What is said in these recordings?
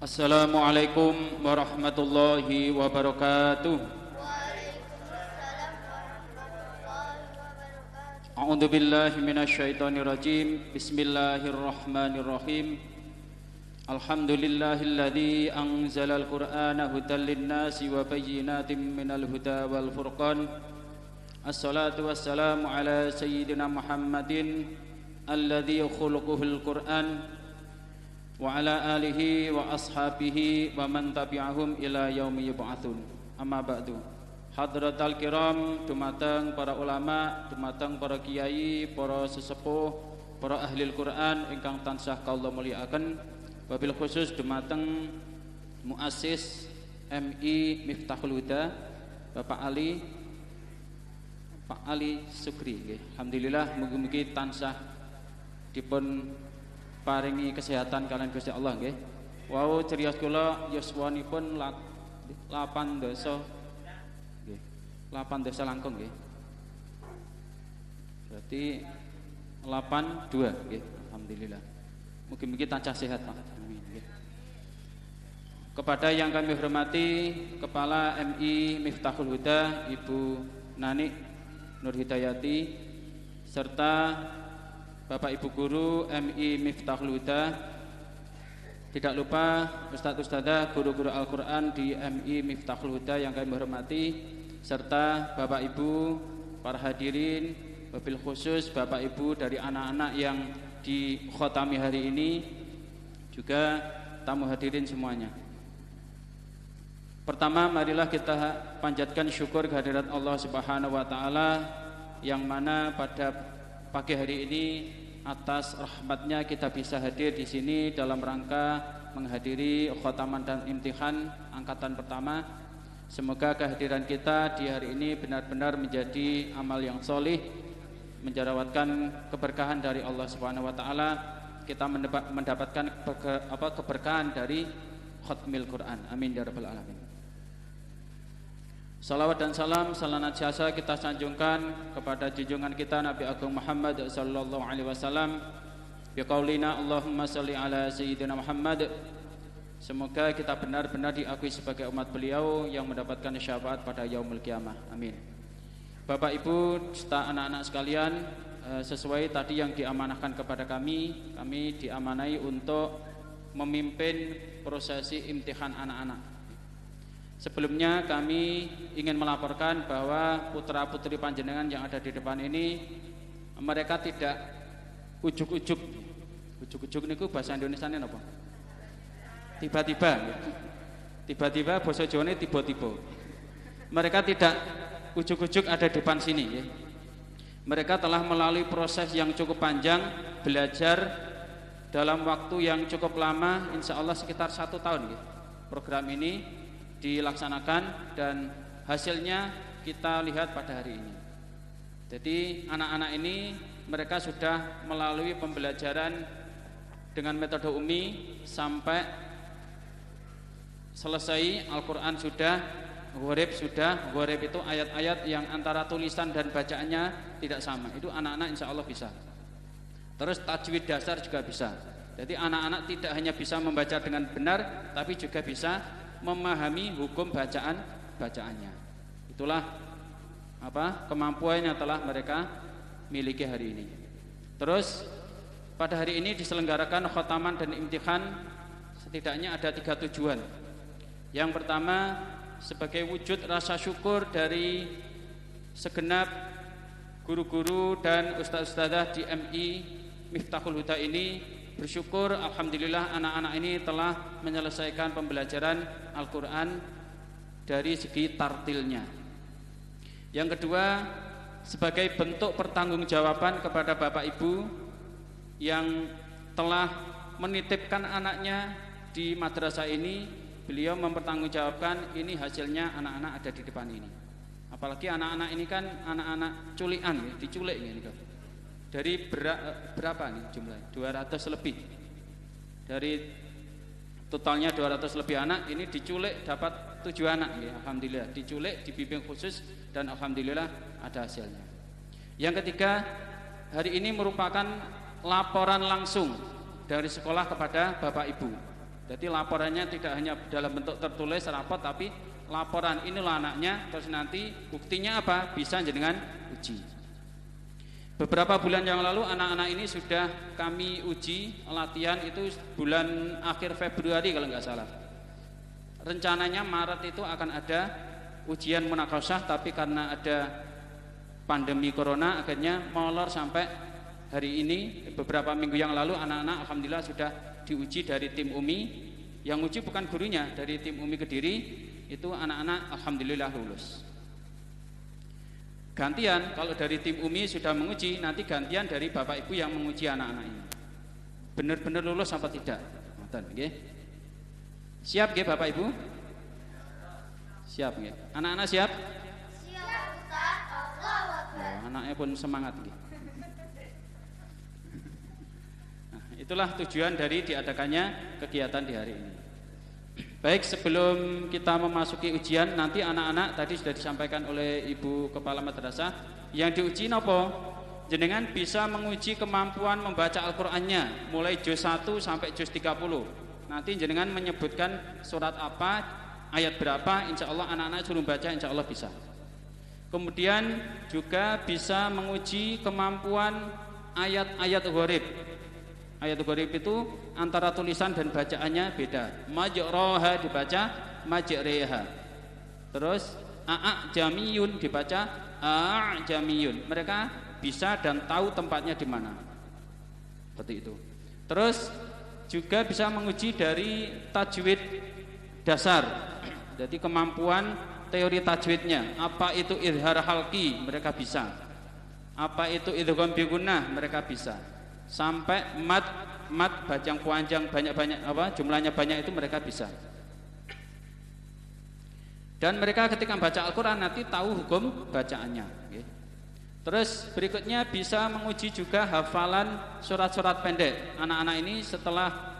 Assalamualaikum warahmatullahi wabarakatuh. Waalaikumsalam warahmatullahi wabarakatuh. A'udzu billahi minasyaitonir rajim. Bismillahirrahmanirrahim. Alhamdulillahilladzi anzalal qur'ana hudan lin-nasi wa bayyinatin minal huda wal furqan. Assalatu wassalamu ala sayyidina Muhammadin alladzi khuluquhul Qur'an wa ala alihi wa ashabihi wa man tabi'ahum ila yaumi yub'atsun. Amma ba'du. Hadratal kiram, dumateng para ulama, dumateng para kiai, para sesepuh, para ahli Al-Qur'an ingkang tansah kaula mulyakaken, wabil khusus dumateng muassis MI Miftahul Huda Bapak Ali Sukri nggih. Alhamdulillah mugi-mugi tansah dipun paringi kesehatan kalian Gusti Allah nggih. Wau cerios kula yuswanipun 8 dosa nggih. 8 dosa langkung nggih. Berarti 82 nggih. Alhamdulillah. Mugi-mugi tansah sehat Pak. Amin nggih. Kepada yang kami hormati Kepala MI Miftahul Huda Ibu Nani Nur Hidayati serta Bapak Ibu Guru MI Miftahul Huda, tidak lupa Ustadz Ustadzah guru-guru Al-Quran di MI Miftahul Huda yang kami hormati, serta Bapak Ibu para hadirin, wabil khusus Bapak Ibu dari anak-anak yang di khotami hari ini, juga tamu hadirin semuanya. Pertama, marilah kita panjatkan syukur kehadirat Allah Subhanahu wa taala yang mana pada pagi hari ini atas rahmatnya kita bisa hadir di sini dalam rangka menghadiri khotaman dan imtihan angkatan pertama. Semoga kehadiran kita di hari ini benar-benar menjadi amal yang solih, menjarawatkan keberkahan dari Allah Subhanahu wa taala. Kita mendapatkan keberkahan dari khatmil Quran. Amin ya rabbal alamin. Salawat dan salam salanat jasa kita sanjungkan kepada junjungan kita Nabi Agung Muhammad sallallahu alaihi wasallam biqaulina Allahumma shalli ala sayyidina Muhammad. Semoga kita benar-benar diakui sebagai umat beliau yang mendapatkan syafaat pada yaumul kiamah. Amin. Bapak Ibu serta anak-anak sekalian, sesuai tadi yang diamanahkan kepada kami diamanai untuk memimpin prosesi imtihan anak-anak. Sebelumnya kami ingin melaporkan bahwa putra-putri panjenengan yang ada di depan ini, mereka tidak ujuk-ujuk niku bahasa Indonesia ini apa? Tiba-tiba bahasa Jawa ini tiba-tiba. Mereka tidak ujuk-ujuk ada di depan sini ya. Mereka telah melalui proses yang cukup panjang, belajar dalam waktu yang cukup lama, insya Allah sekitar 1 tahun ya. Program ini dilaksanakan dan hasilnya kita lihat pada hari ini. Jadi anak-anak ini mereka sudah melalui pembelajaran dengan metode UMI sampai selesai. Al-Quran sudah, Ghorib sudah. Ghorib itu ayat-ayat yang antara tulisan dan bacaannya tidak sama. Itu anak-anak insya Allah bisa. Terus tajwid dasar juga bisa. Jadi anak-anak tidak hanya bisa membaca dengan benar, tapi juga bisa memahami hukum bacaannya. Itulah kemampuan yang telah mereka miliki hari ini. Terus pada hari ini diselenggarakan khotaman dan imtihan, setidaknya ada 3 tujuan. Yang pertama, sebagai wujud rasa syukur dari segenap guru-guru dan ustaz-ustadzah di MI Miftahul Huda ini, bersyukur alhamdulillah anak-anak ini telah menyelesaikan pembelajaran Al-Quran dari segi tartilnya. Yang kedua, sebagai bentuk pertanggungjawaban kepada Bapak Ibu yang telah menitipkan anaknya di madrasah ini, beliau mempertanggungjawabkan ini hasilnya anak-anak ada di depan ini. Apalagi anak-anak ini kan anak-anak culian ya, diculik ini kan. Dari berapa nih jumlahnya? 200 lebih. Dari totalnya 200 lebih anak, ini diculik dapat 7 anak ya. Alhamdulillah, diculik, dibimbing khusus dan alhamdulillah ada hasilnya. Yang ketiga, hari ini merupakan laporan langsung dari sekolah kepada Bapak Ibu. Jadi laporannya tidak hanya dalam bentuk tertulis rapot, tapi laporan inilah anaknya, terus nanti buktinya apa? Bisa jenengan uji. Beberapa bulan yang lalu anak-anak ini sudah kami uji latihan itu bulan akhir Februari kalau nggak salah. Rencananya Maret itu akan ada ujian munakhasyah, tapi karena ada pandemi corona akhirnya molor sampai hari ini. Beberapa minggu yang lalu anak-anak alhamdulillah sudah diuji dari tim UMI. Yang uji bukan gurunya, dari tim UMI Kediri itu anak-anak alhamdulillah lulus. Gantian kalau dari tim UMI sudah menguji, nanti gantian dari Bapak Ibu yang menguji anak-anak ini. Benar-benar lulus apa tidak? Nggih. Siap nggih Bapak Ibu? Siap nggih. Anak-anak siap? Siap Ustaz. Allahu Akbar. Oh, anaknya pun semangat nggih. Itulah tujuan dari diadakannya kegiatan di hari ini. Baik, sebelum kita memasuki ujian, nanti anak-anak tadi sudah disampaikan oleh Ibu Kepala Madrasah, yang diuji nopo? Jenengan bisa menguji kemampuan membaca Al-Qur'annya mulai juz 1 sampai juz 30. Nanti jenengan menyebutkan surat apa, ayat berapa, insya Allah anak-anak suruh baca, insya Allah bisa. Kemudian juga bisa menguji kemampuan ayat-ayat gharib. Ayat gharib itu antara tulisan dan bacaannya beda. Majroha dibaca majreha. Terus jamiyun dibaca jamiyun. Mereka bisa dan tahu tempatnya di mana. Seperti itu. Terus juga bisa menguji dari tajwid dasar. Jadi kemampuan teori tajwidnya. Apa itu idhar halqi, mereka bisa. Apa itu idgham bi gunnah, mereka bisa. Sampai mat bajang panjang banyak-banyak jumlahnya banyak itu mereka bisa. Dan mereka ketika baca Al-Qur'an nanti tahu hukum bacaannya. Terus berikutnya bisa menguji juga hafalan surat-surat pendek. Anak-anak ini setelah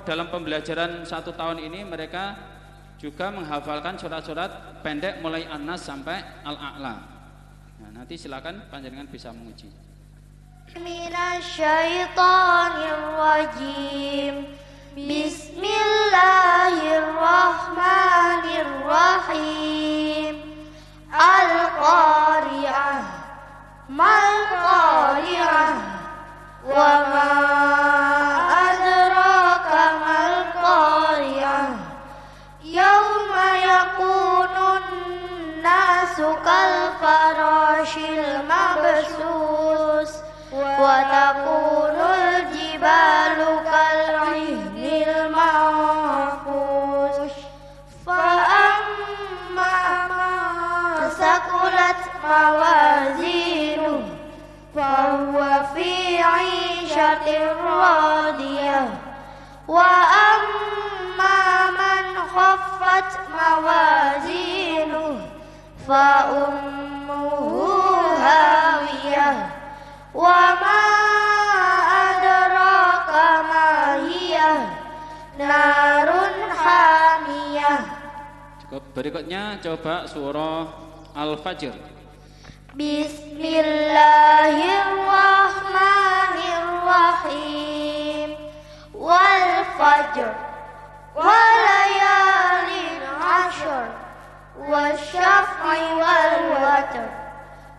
dalam pembelajaran 1 tahun ini mereka juga menghafalkan surat-surat pendek mulai An-Nas sampai Al-A'la. Nah, nanti silakan panjenengan bisa menguji. Minasyaitonirrajim. Bismillahirrahmanirrahim. Al-Qari'ah. Mal Qari'ah. Wa ma adraka mal Qari'ah. Yauma yakunun nasu kal farashil mabsus. Wa takunul jibalu kal'ihnil mahfuz. Fa amma man sakulat mawazinuh fa huwa fi 'ishatin radiyah. Wa amma man khaffat mawazinuh fa ummuhu hawiyah. Wa ma adraka ma hiya narun hamiyah. Cukup. Berikutnya coba surah Al-Fajr. Bismillahirrahmanirrahim. Wal fajr wa layalin 'ashr wasyaf'i wal watr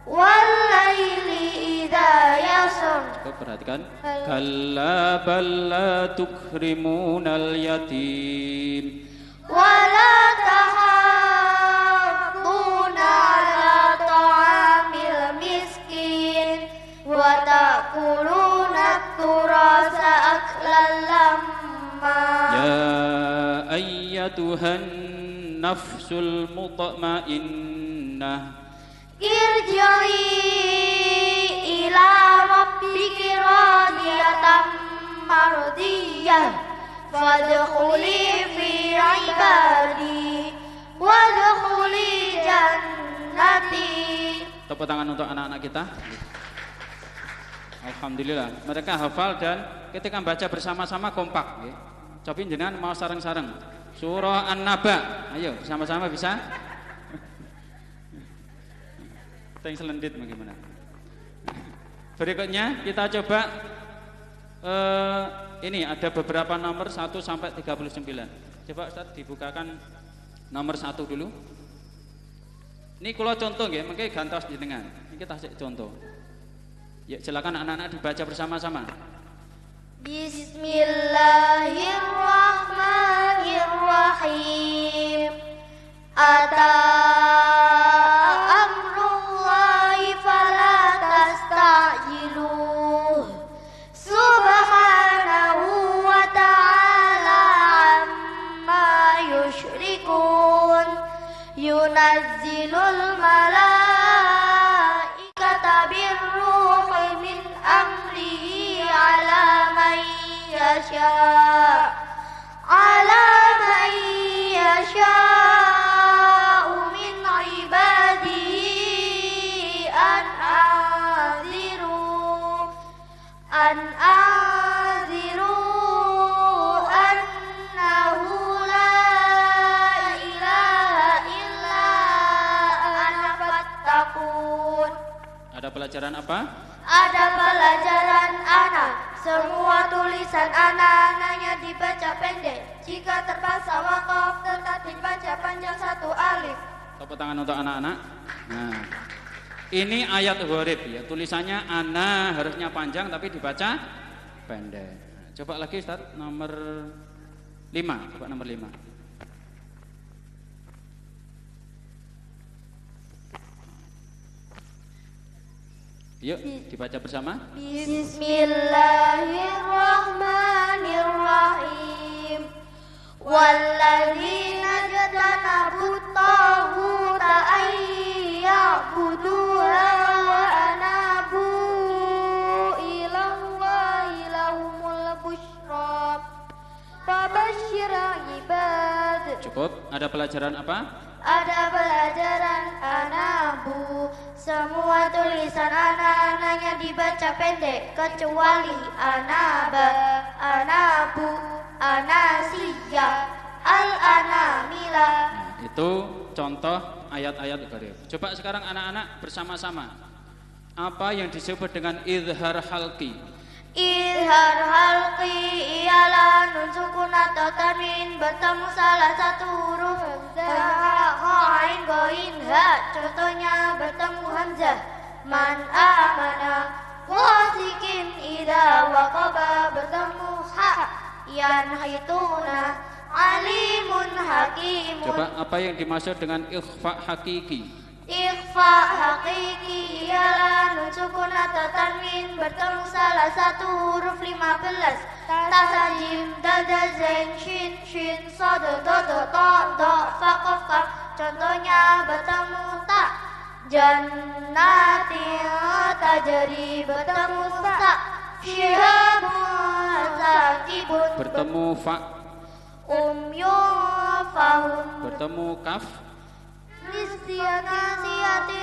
wal laili idza yasr. Perhatikan. Kalla bal la tukrimunal yatim Wa la tahadduna ala ta'amil miskin wa ta'kuluna turasa aklan lamma. Ya ayyatuhan nafsul mutmainnah Irji'i ila rabbiki radiyatan mardiyah fadkhuli fi ibadi wadkhuli jannati. Tepuk tangan untuk anak-anak kita. Alhamdulillah, mereka hafal dan ketika baca bersama-sama kompak. Coba jenengan mau sareng-sareng surah An-Naba, ayo bersama-sama bisa. Yang selendit bagaimana? Berikutnya kita coba Ini ada beberapa nomor 1 sampai 39. Coba Ustaz dibukakan nomor 1 dulu. Ini kalau contoh nggih, mengke gantos jenengan. Ini kita contoh. Ya silakan anak-anak dibaca bersama-sama. Bismillahirrahmanirrahim. Ata amrullahi fala tastajiluh. Subhanahu wa ta'ala amma yushrikun. Yunazzilul malaikata birruhi min amrihi ala man yasha'u min ibadihi an anziru annahu la ilaha illa ana fattaqun. Ada pelajaran apa? Ada pelajaran anak. Semua tulisan anak-anaknya dibaca pendek. Jika terpaksa wakaf tetap dibaca panjang 1 alif. Tepuk tangan untuk anak-anak. Nah, ini ayat gharib ya. Tulisannya ana harusnya panjang tapi dibaca pendek. Nah, coba lagi Ustaz nomor 5. Coba nomor 5. Yuk dibaca bersama. Bismillahirrahmanirrahim. Walladzina jatanabut taghuta ayya'buduha wa anabu ilallahi lahumul busyra fabashshir ibad. Cukup. Ada pelajaran apa? Ada pelajaran anabu. Semua tulisan anak-anaknya dibaca pendek kecuali anaba, anabu, anasiyah, al-anamila. Nah, itu contoh ayat-ayat gharib. Coba sekarang anak-anak bersama-sama. Apa yang disebut dengan izhar halqi? Izhar halqi ialah nun sukun atau tanwin bertemu salah satu huruf ain goin ha. Contohnya bertemu hamzah. Man amana wasikin idza waqaba bertemu ha. Yanhituna alimun hakimun. Coba apa yang dimaksud dengan ikhfa hakiki? Ikhfa hakiki ialah nun sukun atau tanwin bertemu salah satu huruf 15. Tasajim, dada, zain, shin, shin, sada, dodo, to, do, fa, qaf, kaf. Contohnya bertemu ta. Jannatin tajri bertemu sa. Syihabun sakibun Bertemu fa. Umyun fahum Bertemu kaf. Nasiyatin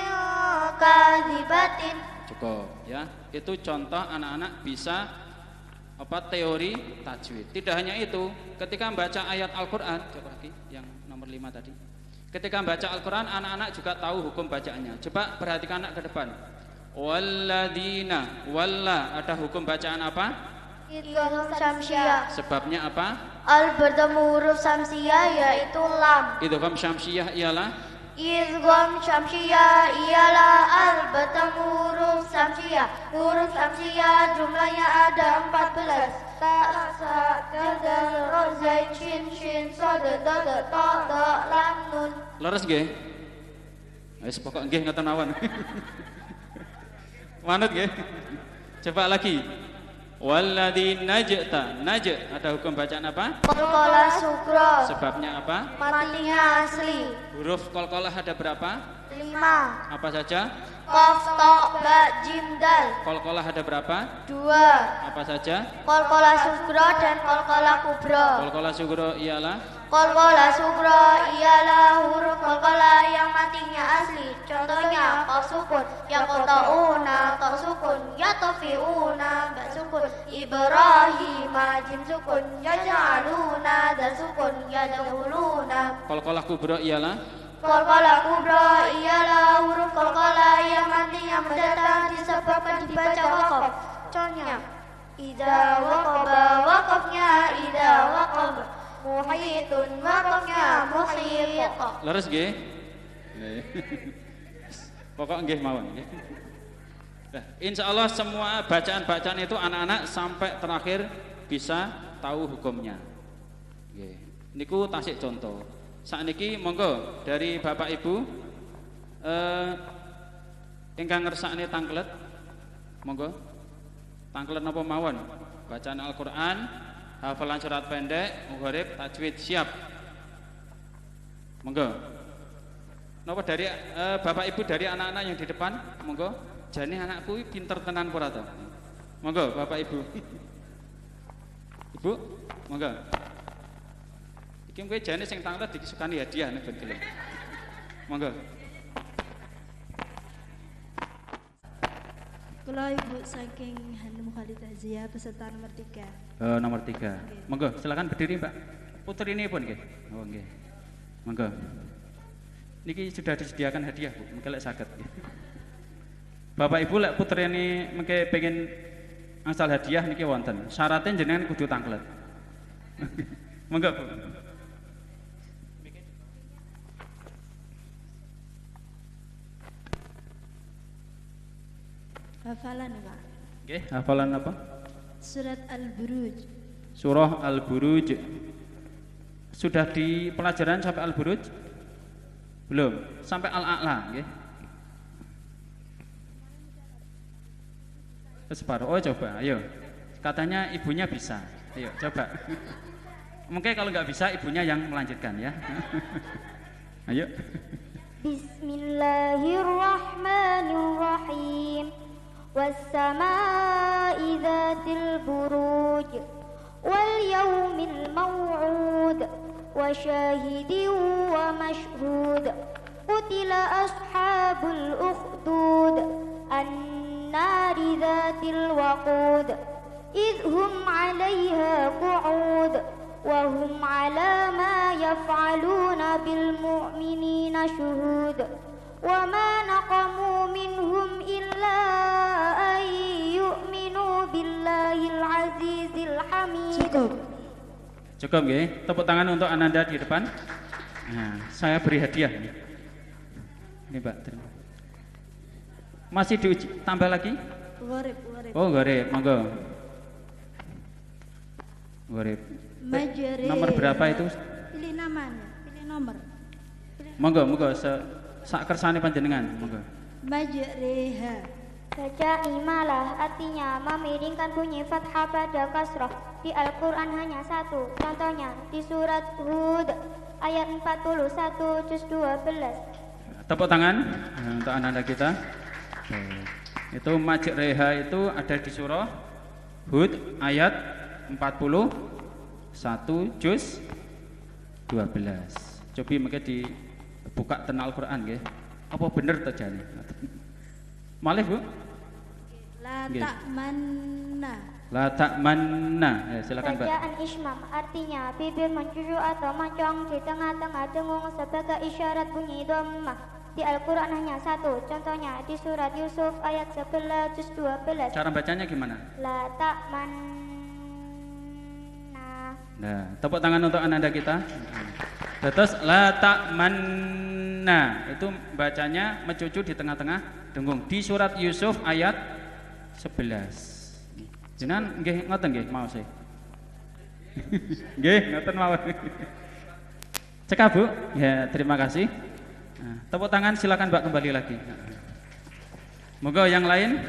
kadzibatin. Cukup ya. Itu contoh anak-anak bisa teori tajwid. Tidak hanya itu, ketika membaca ayat Al-Qur'an, coba lagi yang nomor 5 tadi. Ketika membaca Al-Qur'an, anak-anak juga tahu hukum bacaannya. Coba perhatikan anak ke depan. Walladzina, walla ada hukum bacaan apa? Idgham syamsiyah. Sebabnya apa? Al bertemu huruf syamsiyah yaitu lam. Idgham syamsiyah ialah Idgham syamsiyah ialah al bertemu huruf syamsiyah. Huruf syamsiyah jumlahnya ada 14. Ta, sa, dal, ro, zain, shin, shin, sad, dad, ta, da, lam, nun. leres nggih? Wis pokok nggih ngoten mawon. Manut nggih? Coba lagi. Walladzi najta, ada hukum bacaan apa? Qalqalah sukra. Sebabnya apa? Matinya asli. Huruf qalqalah ada berapa? 5. Apa saja? Qaf, ta, ba, jim, dal. Qalqalah ada berapa? 2. Apa saja? Qalqalah sukra dan qalqalah kubra. Qalqalah sugro ialah Qalqalah sukra ialah huruf qalqalah yang matinya asli. Contohnya qaf sukun, yaqta'una, ta sukun, yatfi'una, ba sukun, Ibrahim, jim sukun, yaj'aluna, dal sukun, yadkhuluna. qalqalah kubro ialah Qalqalah kubra ialah huruf qalqalah yang matinya mendatang disebabkan dibaca waqaf. Contohnya Idza waqaba waqafnya idza waqab. Muhitun waqafnya muhit. Leres nggih? Pokok nggih mawon nggih. Nah, insyaallah semua bacaan-bacaan itu anak-anak sampai terakhir bisa tahu hukumnya. Nggih. Niku tasik contoh. Sakniki monggo dari Bapak Ibu ingkang ngersakne tangklet. Monggo. Tangklet napa mawon? Bacaan Al-Qur'an, hafalan surat pendek, mughorib, tajwid siap. Monggo. Napa dari Bapak Ibu dari anak-anak yang di depan? Monggo. Jane anakku pinter tenan ora to? Monggo Bapak Ibu. Ibu, monggo. Iki kowe jane sing tanglet dikisukani hadiah nek ben gelem. Monggo. Kula Ibu saking Hanum Khalid Azia peserta nomor 3. Nomor 3. Monggo silakan berdiri, Mbak. Putrinipun nggih. Oh nggih. Monggo. Niki sudah disediakan hadiah, Bu. Mengke lek saged. Bapak Ibu lek putrine mengke pengen angsal hadiah niki wonten. Syaratnya jenengan kudu tanglet. Monggo, Bu. Hafalan Pak. Nggih, hafalan apa? Surat Al-Buruj. Surah Al-Buruj. Sudah di pelajaran sampai Al-Buruj? Belum, sampai Al-A'la nggih. Separuh. Oh coba, ayo. Katanya ibunya bisa. Ayo coba. Mungkin kalau nggak bisa ibunya yang melanjutkan ya. Ayo. Bismillahirrahmanirrahim. Was-samaa'i dzatil buruj wal yaumil maw'ud wa syahidin wa mashhud. Qutila ashabul ukhdud النار ذات الوقود إذ هم عليها قعود وهم على ما يفعلون بالمؤمنين شهود وما نقموا منهم إلا أن يؤمنوا بالله العزيز الحميد. Cukup nggih. Tepuk tangan untuk Ananda di depan. Nah, saya beri hadiah nih. Ini Mbak, terima. Masih diuji, tambah lagi? Gharib. Oh, gharib, monggo. Gharib. Majri. Nomor berapa itu? Pilih namanya, pilih nomor. Monggo, sak kersane panjenengan, monggo. Majriha. Baca imalah artinya memiringkan bunyi fathah pada kasrah. Di Al-Quran hanya satu. Contohnya di surat Hud ayat 41 juz 12. Tepuk tangan untuk anak-anak kita. Itu majreha itu ada di surah Hud ayat 41 juz 12. Cobi mungkin dibuka ten Al-Qur'an nggih. Apa bener to jane? Malih, Bu? La Nggih. ta'manna. La ta'manna. Ya, silakan, Mbak. Bacaan ismam artinya bibir mencucu atau mencong di tengah-tengah dengung sebagai isyarat bunyi dhammah. Di Al-Quran hanya satu, contohnya di surat Yusuf ayat 11 juz 12. Cara bacanya gimana? La ta'manna. Nah, tepuk tangan untuk Ananda kita. Terus la ta'manna itu bacanya mencucu di tengah-tengah dengung di surat Yusuf ayat 11. Jenengan nggih ngoten nggih mau sih. Nggih, ngoten mawon. Cekap, Bu. Ya, terima kasih. Nah, tepuk tangan silakan Mbak kembali lagi. Moga yang lain.